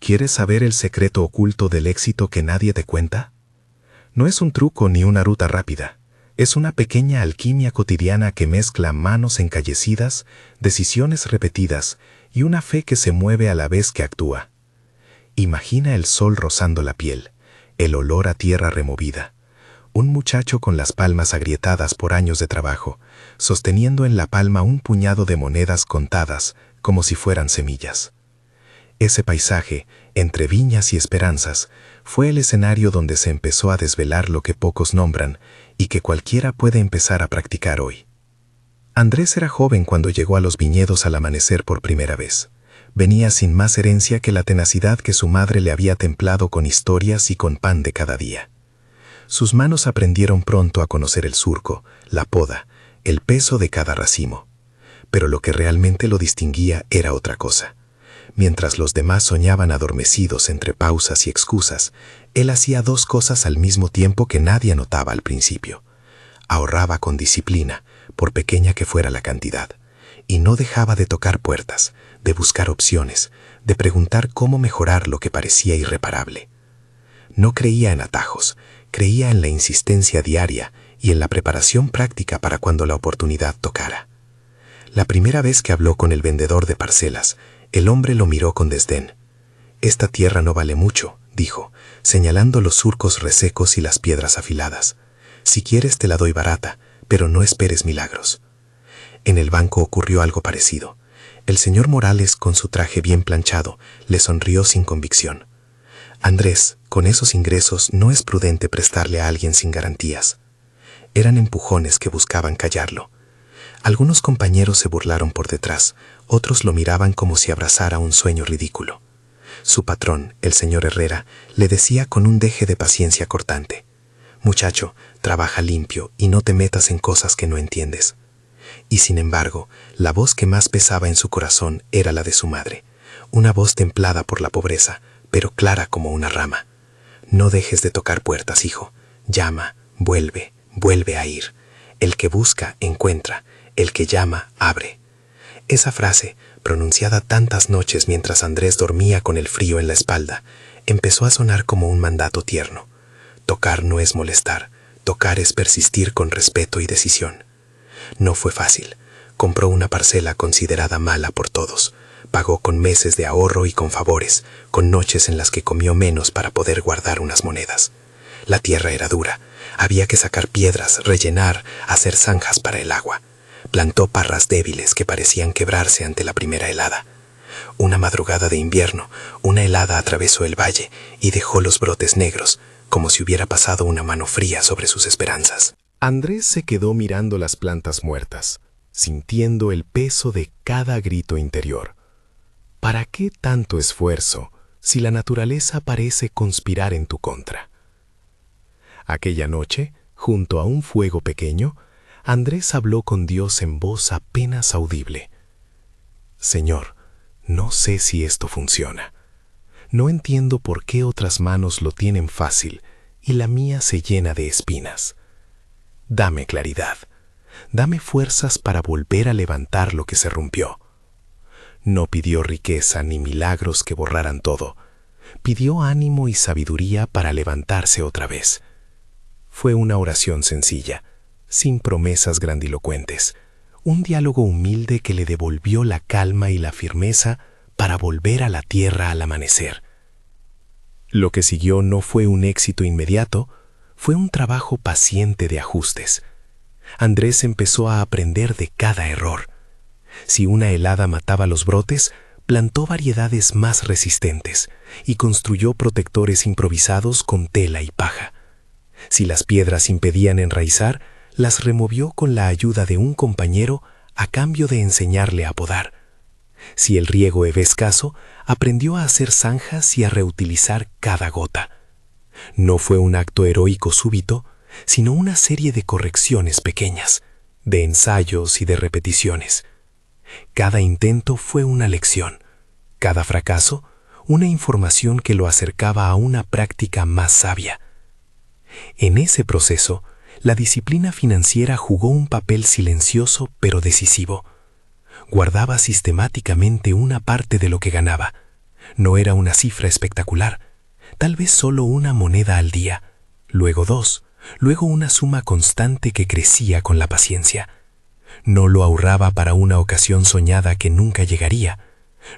¿Quieres saber el secreto oculto del éxito que nadie te cuenta? No es un truco ni una ruta rápida. Es una pequeña alquimia cotidiana que mezcla manos encallecidas, decisiones repetidas y una fe que se mueve a la vez que actúa. Imagina el sol rozando la piel, el olor a tierra removida, un muchacho con las palmas agrietadas por años de trabajo, sosteniendo en la palma un puñado de monedas contadas como si fueran semillas. Ese paisaje, entre viñas y esperanzas, fue el escenario donde se empezó a desvelar lo que pocos nombran y que cualquiera puede empezar a practicar hoy. Andrés era joven cuando llegó a los viñedos al amanecer por primera vez. Venía sin más herencia que la tenacidad que su madre le había templado con historias y con pan de cada día. Sus manos aprendieron pronto a conocer el surco, la poda, el peso de cada racimo. Pero lo que realmente lo distinguía era otra cosa. Mientras los demás soñaban adormecidos entre pausas y excusas, él hacía dos cosas al mismo tiempo que nadie notaba al principio. Ahorraba con disciplina, por pequeña que fuera la cantidad, y no dejaba de tocar puertas, de buscar opciones, de preguntar cómo mejorar lo que parecía irreparable. No creía en atajos, creía en la insistencia diaria y en la preparación práctica para cuando la oportunidad tocara. La primera vez que habló con el vendedor de parcelas, el hombre lo miró con desdén. «Esta tierra no vale mucho», dijo, señalando los surcos resecos y las piedras afiladas. «Si quieres te la doy barata, pero no esperes milagros». En el banco ocurrió algo parecido. El señor Morales, con su traje bien planchado, le sonrió sin convicción. «Andrés, con esos ingresos no es prudente prestarle a alguien sin garantías». Eran empujones que buscaban callarlo. Algunos compañeros se burlaron por detrás, otros lo miraban como si abrazara un sueño ridículo. Su patrón, el señor Herrera, le decía con un deje de paciencia cortante: «Muchacho, trabaja limpio y no te metas en cosas que no entiendes». Y sin embargo, la voz que más pesaba en su corazón era la de su madre, una voz templada por la pobreza, pero clara como una rama. «No dejes de tocar puertas, hijo. Llama, vuelve, vuelve a ir. El que busca, encuentra. El que llama, abre». Esa frase, pronunciada tantas noches mientras Andrés dormía con el frío en la espalda, empezó a sonar como un mandato tierno. Tocar no es molestar, tocar es persistir con respeto y decisión. No fue fácil. Compró una parcela considerada mala por todos. Pagó con meses de ahorro y con favores, con noches en las que comió menos para poder guardar unas monedas. La tierra era dura. Había que sacar piedras, rellenar, hacer zanjas para el agua. Plantó parras débiles que parecían quebrarse ante la primera helada. Una madrugada de invierno, una helada atravesó el valle y dejó los brotes negros, como si hubiera pasado una mano fría sobre sus esperanzas. Andrés se quedó mirando las plantas muertas, sintiendo el peso de cada grito interior. ¿Para qué tanto esfuerzo si la naturaleza parece conspirar en tu contra? Aquella noche, junto a un fuego pequeño, Andrés habló con Dios en voz apenas audible. «Señor, no sé si esto funciona. No entiendo por qué otras manos lo tienen fácil y la mía se llena de espinas. Dame claridad, dame fuerzas para volver a levantar lo que se rompió». No pidió riqueza ni milagros que borraran todo. Pidió ánimo y sabiduría para levantarse otra vez. Fue una oración sencilla, sin promesas grandilocuentes, un diálogo humilde que le devolvió la calma y la firmeza para volver a la tierra al amanecer. Lo que siguió no fue un éxito inmediato, fue un trabajo paciente de ajustes. Andrés empezó a aprender de cada error. Si una helada mataba los brotes, plantó variedades más resistentes y construyó protectores improvisados con tela y paja. Si las piedras impedían enraizar, las removió con la ayuda de un compañero a cambio de enseñarle a podar. Si el riego era escaso, aprendió a hacer zanjas y a reutilizar cada gota. No fue un acto heroico súbito, sino una serie de correcciones pequeñas, de ensayos y de repeticiones. Cada intento fue una lección, cada fracaso una información que lo acercaba a una práctica más sabia. En ese proceso, la disciplina financiera jugó un papel silencioso pero decisivo. Guardaba sistemáticamente una parte de lo que ganaba. No era una cifra espectacular, tal vez solo una moneda al día, luego dos, luego una suma constante que crecía con la paciencia. No lo ahorraba para una ocasión soñada que nunca llegaría.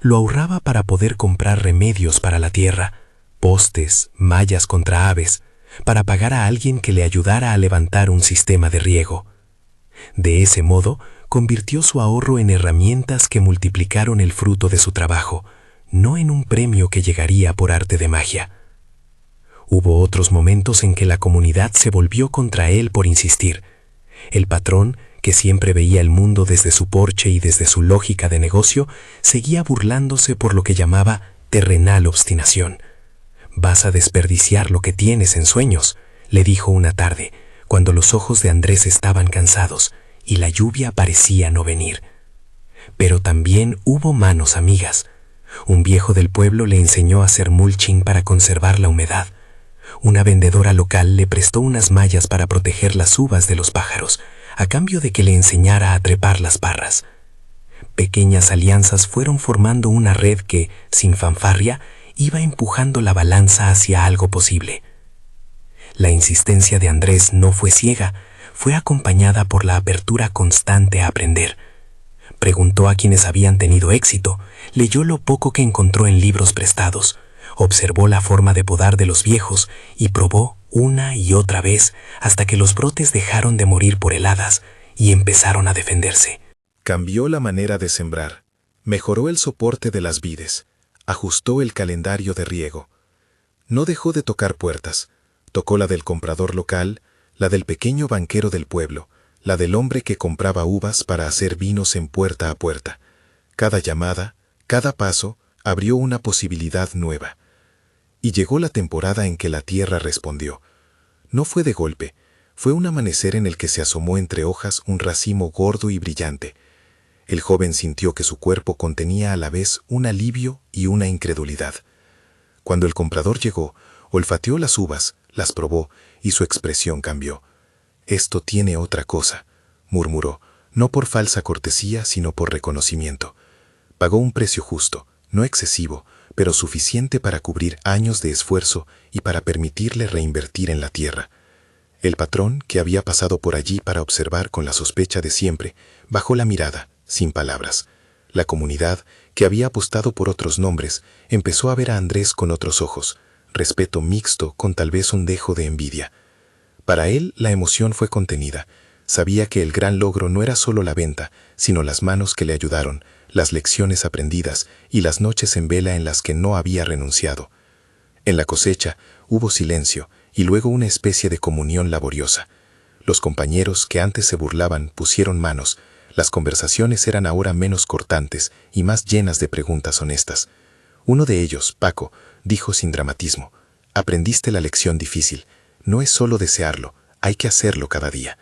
Lo ahorraba para poder comprar remedios para la tierra, postes, mallas contra aves, para pagar a alguien que le ayudara a levantar un sistema de riego. De ese modo, convirtió su ahorro en herramientas que multiplicaron el fruto de su trabajo, no en un premio que llegaría por arte de magia. Hubo otros momentos en que la comunidad se volvió contra él por insistir. El patrón, que siempre veía el mundo desde su porche y desde su lógica de negocio, seguía burlándose por lo que llamaba terrenal obstinación. «Vas a desperdiciar lo que tienes en sueños», le dijo una tarde, cuando los ojos de Andrés estaban cansados y la lluvia parecía no venir. Pero también hubo manos amigas. Un viejo del pueblo le enseñó a hacer mulching para conservar la humedad. Una vendedora local le prestó unas mallas para proteger las uvas de los pájaros, a cambio de que le enseñara a trepar las parras. Pequeñas alianzas fueron formando una red que, sin fanfarria, iba empujando la balanza hacia algo posible. La insistencia de Andrés no fue ciega, fue acompañada por la apertura constante a aprender. Preguntó a quienes habían tenido éxito, leyó lo poco que encontró en libros prestados, observó la forma de podar de los viejos y probó una y otra vez hasta que los brotes dejaron de morir por heladas y empezaron a defenderse. Cambió la manera de sembrar, mejoró el soporte de las vides, ajustó el calendario de riego. No dejó de tocar puertas, tocó la del comprador local, la del pequeño banquero del pueblo, la del hombre que compraba uvas para hacer vinos en puerta a puerta. Cada llamada, cada paso, abrió una posibilidad nueva. Y llegó la temporada en que la tierra respondió. No fue de golpe, fue un amanecer en el que se asomó entre hojas un racimo gordo y brillante. El joven sintió que su cuerpo contenía a la vez un alivio y una incredulidad. Cuando el comprador llegó, olfateó las uvas, las probó y su expresión cambió. «Esto tiene otra cosa», murmuró, no por falsa cortesía, sino por reconocimiento. Pagó un precio justo, no excesivo, pero suficiente para cubrir años de esfuerzo y para permitirle reinvertir en la tierra. El patrón, que había pasado por allí para observar con la sospecha de siempre, bajó la mirada, sin palabras. La comunidad, que había apostado por otros nombres, empezó a ver a Andrés con otros ojos, respeto mixto con tal vez un dejo de envidia. Para él la emoción fue contenida. Sabía que el gran logro no era solo la venta, sino las manos que le ayudaron, las lecciones aprendidas y las noches en vela en las que no había renunciado. En la cosecha hubo silencio y luego una especie de comunión laboriosa. Los compañeros que antes se burlaban pusieron manos. Las conversaciones eran ahora menos cortantes y más llenas de preguntas honestas. Uno de ellos, Paco, dijo sin dramatismo: «Aprendiste la lección difícil. No es solo desearlo, hay que hacerlo cada día».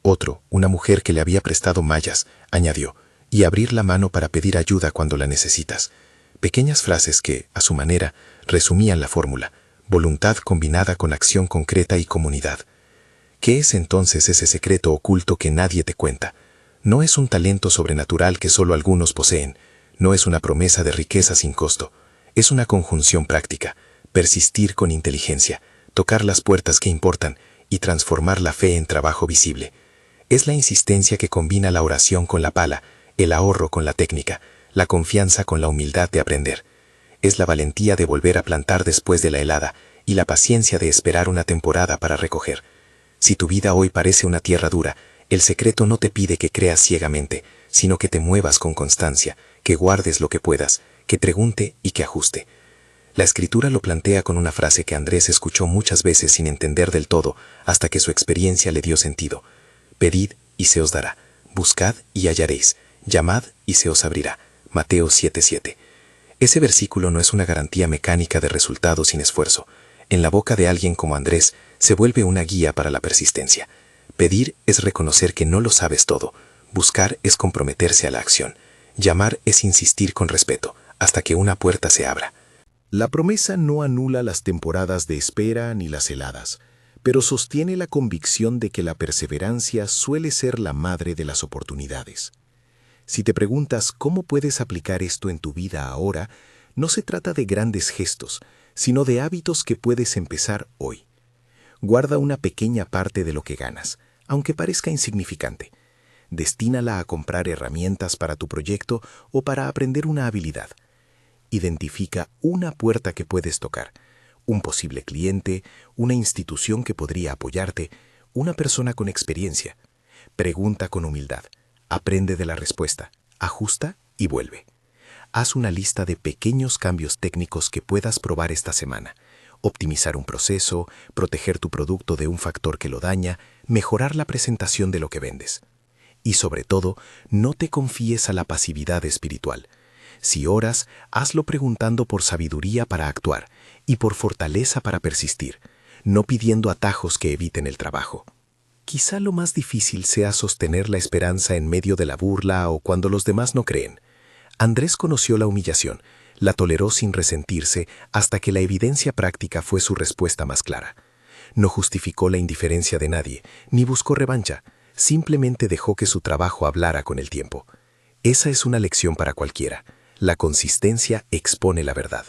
Otro, una mujer que le había prestado mallas, añadió: «Y abrir la mano para pedir ayuda cuando la necesitas». Pequeñas frases que, a su manera, resumían la fórmula: voluntad combinada con acción concreta y comunidad. ¿Qué es entonces ese secreto oculto que nadie te cuenta? No es un talento sobrenatural que solo algunos poseen, no es una promesa de riqueza sin costo, es una conjunción práctica: persistir con inteligencia, tocar las puertas que importan y transformar la fe en trabajo visible. Es la insistencia que combina la oración con la pala, el ahorro con la técnica, la confianza con la humildad de aprender. Es la valentía de volver a plantar después de la helada y la paciencia de esperar una temporada para recoger. Si tu vida hoy parece una tierra dura, el secreto no te pide que creas ciegamente, sino que te muevas con constancia, que guardes lo que puedas, que pregunte y que ajuste. La escritura lo plantea con una frase que Andrés escuchó muchas veces sin entender del todo, hasta que su experiencia le dio sentido: «Pedid y se os dará, buscad y hallaréis, llamad y se os abrirá». Mateo 7:7. Ese versículo no es una garantía mecánica de resultados sin esfuerzo. En la boca de alguien como Andrés se vuelve una guía para la persistencia. Pedir es reconocer que no lo sabes todo. Buscar es comprometerse a la acción. Llamar es insistir con respeto, hasta que una puerta se abra. La promesa no anula las temporadas de espera ni las heladas, pero sostiene la convicción de que la perseverancia suele ser la madre de las oportunidades. Si te preguntas cómo puedes aplicar esto en tu vida ahora, No se trata de grandes gestos, sino de hábitos que puedes empezar hoy. Guarda una pequeña parte de lo que ganas, aunque parezca insignificante. Destínala a comprar herramientas para tu proyecto o para aprender una habilidad. Identifica una puerta que puedes tocar, un posible cliente, una institución que podría apoyarte, una persona con experiencia. Pregunta con humildad, aprende de la respuesta, ajusta y vuelve. Haz una lista de pequeños cambios técnicos que puedas probar esta semana. Optimizar un proceso, proteger tu producto de un factor que lo daña, mejorar la presentación de lo que vendes. Y sobre todo, no te confíes a la pasividad espiritual. Si oras, hazlo preguntando por sabiduría para actuar y por fortaleza para persistir, no pidiendo atajos que eviten el trabajo. Quizá lo más difícil sea sostener la esperanza en medio de la burla o cuando los demás no creen. Andrés conoció la humillación, la toleró sin resentirse hasta que la evidencia práctica fue su respuesta más clara. No justificó la indiferencia de nadie, ni buscó revancha, simplemente dejó que su trabajo hablara con el tiempo. Esa es una lección para cualquiera. La consistencia expone la verdad.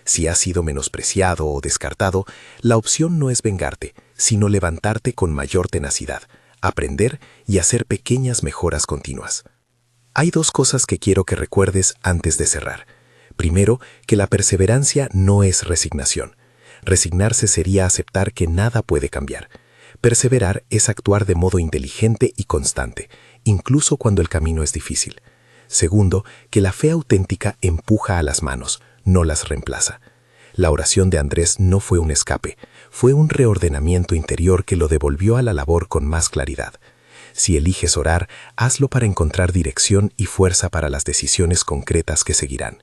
Si has sido menospreciado o descartado, la opción no es vengarte, sino levantarte con mayor tenacidad, aprender y hacer pequeñas mejoras continuas. Hay dos cosas que quiero que recuerdes antes de cerrar. Primero, que la perseverancia no es resignación. Resignarse sería aceptar que nada puede cambiar. Perseverar es actuar de modo inteligente y constante, incluso cuando el camino es difícil. Segundo, que la fe auténtica empuja a las manos, no las reemplaza. La oración de Andrés no fue un escape, fue un reordenamiento interior que lo devolvió a la labor con más claridad. Si eliges orar, hazlo para encontrar dirección y fuerza para las decisiones concretas que seguirán.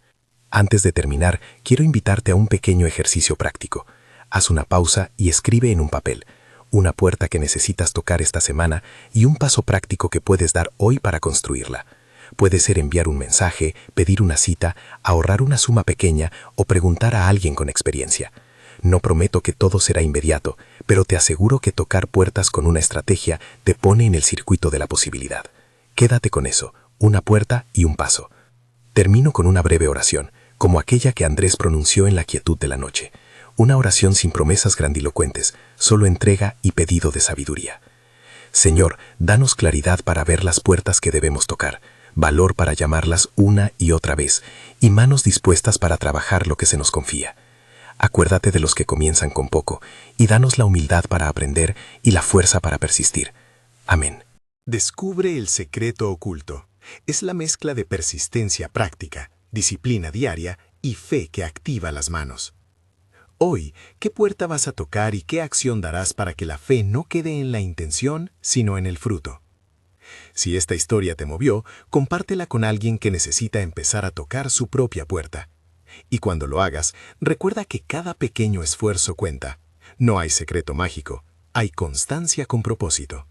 Antes de terminar, quiero invitarte a un pequeño ejercicio práctico. Haz una pausa y escribe en un papel una puerta que necesitas tocar esta semana y un paso práctico que puedes dar hoy para construirla. Puede ser enviar un mensaje, pedir una cita, ahorrar una suma pequeña o preguntar a alguien con experiencia. No prometo que todo será inmediato, pero te aseguro que tocar puertas con una estrategia te pone en el circuito de la posibilidad. Quédate con eso, una puerta y un paso. Termino con una breve oración, como aquella que Andrés pronunció en la quietud de la noche. Una oración sin promesas grandilocuentes, solo entrega y pedido de sabiduría. Señor, danos claridad para ver las puertas que debemos tocar, valor para llamarlas una y otra vez, y manos dispuestas para trabajar lo que se nos confía. Acuérdate de los que comienzan con poco, y danos la humildad para aprender y la fuerza para persistir. Amén. Descubre el secreto oculto. Es la mezcla de persistencia práctica, disciplina diaria y fe que activa las manos. Hoy, ¿qué puerta vas a tocar y qué acción darás para que la fe no quede en la intención, sino en el fruto? Si esta historia te movió, compártela con alguien que necesita empezar a tocar su propia puerta. Y cuando lo hagas, recuerda que cada pequeño esfuerzo cuenta. No hay secreto mágico, hay constancia con propósito.